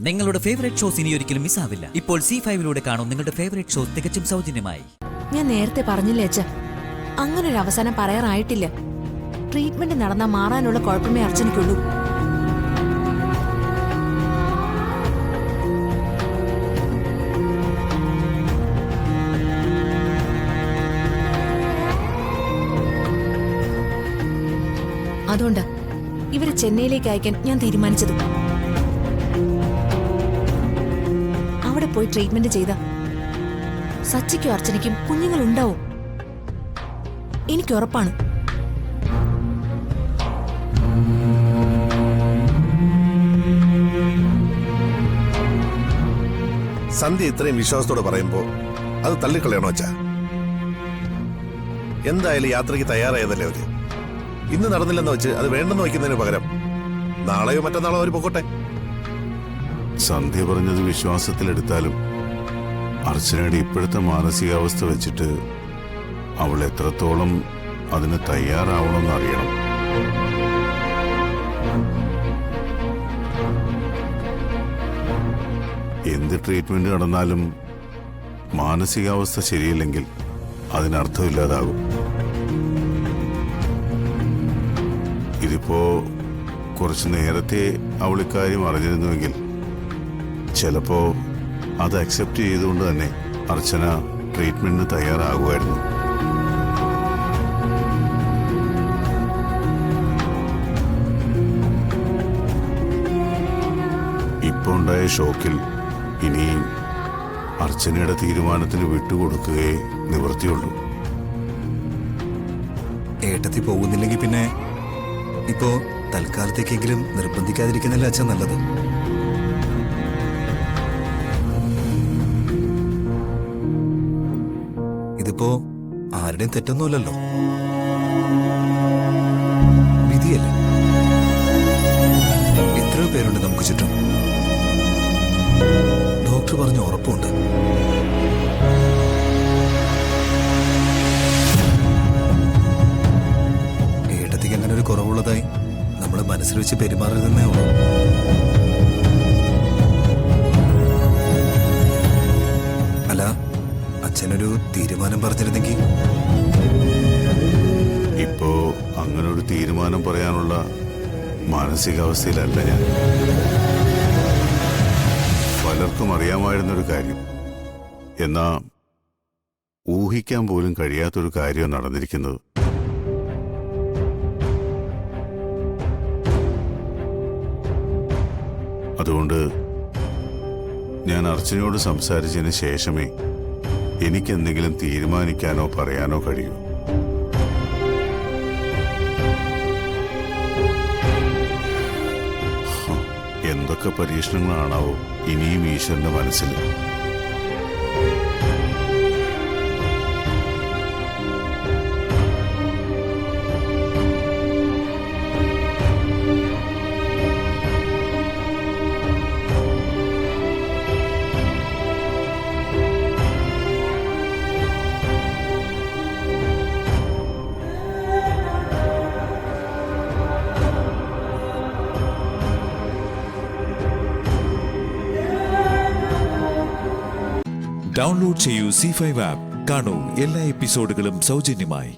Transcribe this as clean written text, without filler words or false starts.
നിങ്ങളുടെ favourite shows ഇനി ഒരിക്കലും മിസ്സാവില്ല. ഇപ്പോൾ C5-ലൂടെ കാണും നിങ്ങളുടെ ഫേവറേറ്റ് ഷോസ് തികച്ചും സൗജന്യമായി. ഞാൻ നേരത്തെ പറഞ്ഞില്ലേ അച്ഛ, അങ്ങനൊരു അവസാനം പറയാറായിട്ടില്ല. ട്രീറ്റ്മെന്റ് നടന്നാൽ മാറാനുള്ള കുഴപ്പമേ അർച്ചനയ്ക്കുള്ളൂ. അതുകൊണ്ടാ ഇവരെ ചെന്നൈയിലേക്ക് അയക്കാൻ ഞാൻ തീരുമാനിച്ചത്. അവിടെ പോയി ട്രീറ്റ്മെന്റ് ചെയ്ത സച്ചിക്കും അർച്ചനയ്ക്കും കുഞ്ഞുങ്ങൾ ഉണ്ടാവും, എനിക്ക് ഉറപ്പാണ്. സന്ധ്യ ഇത്രയും വിശ്വാസത്തോടെ പറയുമ്പോ അത് തള്ളിക്കളയണോ അച്ഛാ? എന്തായാലും യാത്രയ്ക്ക് തയ്യാറായതല്ലേ അവര്. ഇന്ന് നടന്നില്ലെന്ന് വെച്ച് അത് വേണ്ടെന്ന് വയ്ക്കുന്നതിന് പകരം നാളെയോ മറ്റന്നാളോ അവർ പൊക്കോട്ടെ. സന്ധ്യ പറഞ്ഞത് വിശ്വാസത്തിലെടുത്താലും അർച്ചനയുടെ ഇപ്പോഴത്തെ മാനസികാവസ്ഥ വെച്ചിട്ട് അവൾ എത്രത്തോളം അതിന് തയ്യാറാവണമെന്ന് അറിയണം. എന്ത് ട്രീറ്റ്മെന്റ് നടന്നാലും മാനസികാവസ്ഥ ശരിയില്ലെങ്കിൽ അതിനർത്ഥമില്ലാതാകും. ഇതിപ്പോ കുറച്ച് നേരത്തെ അവൾ ഇക്കാര്യം അറിഞ്ഞിരുന്നുവെങ്കിൽ ചിലപ്പോ അത് അക്സെപ്റ്റ് ചെയ്തുകൊണ്ട് തന്നെ അർച്ചന ട്രീറ്റ്മെന്റിന് തയ്യാറാകുമായിരുന്നു. ഇപ്പൊ ഉണ്ടായ ഷോക്കിൽ ഇനി അർച്ചനയുടെ തീരുമാനത്തിന് വിട്ടുകൊടുക്കുകയേ നിവൃത്തിയുള്ളൂ. ഏട്ടത്തി പോകുന്നില്ലെങ്കിൽ പിന്നെ ഇപ്പോ തൽക്കാലത്തേക്കെങ്കിലും നിർബന്ധിക്കാതിരിക്കുന്നില്ല അച്ഛൻ നല്ലത്. ഇതിപ്പോ ആരുടെയും തെറ്റൊന്നുമില്ലല്ലോ, വിധിയല്ലേ. എത്രയോ പേരുണ്ട് നമുക്ക് ചുറ്റും. ഡോക്ടർ പറഞ്ഞ ഉറപ്പുണ്ട്. ഏട്ടത്തിക്ക് അങ്ങനെ ഒരു കുറവുള്ളതായി നമ്മൾ മനസ്സിൽ വെച്ച് പെരുമാറരുതെന്നേ ഉള്ളൂ. അല്ല, അച്ഛനൊരു തീരുമാനം പറഞ്ഞിരുന്നെങ്കിൽ. ഇപ്പോ അങ്ങനൊരു തീരുമാനം പറയാനുള്ള മാനസികാവസ്ഥയിലല്ല ഞാൻ. പലർക്കും അറിയാമായിരുന്നൊരു കാര്യം, എന്നാ ഊഹിക്കാൻ പോലും കഴിയാത്തൊരു കാര്യം നടന്നിരിക്കുന്നത്. അതുകൊണ്ട് ഞാൻ അർച്ചനയോട് സംസാരിച്ചതിന് ശേഷമേ എനിക്കെന്തെങ്കിലും തീരുമാനിക്കാനോ പറയാനോ കഴിയൂ. എന്തൊക്കെ പരീക്ഷണങ്ങളാണാവോ ഇനിയും ഈശ്വരന്റെ മനസ്സിൽ. ഡൗൺലോഡ് ചെയ്യൂ C5 ആപ്പ്. കാണൂ എല്ലാ എപ്പിസോഡുകളും സൗജന്യമായി.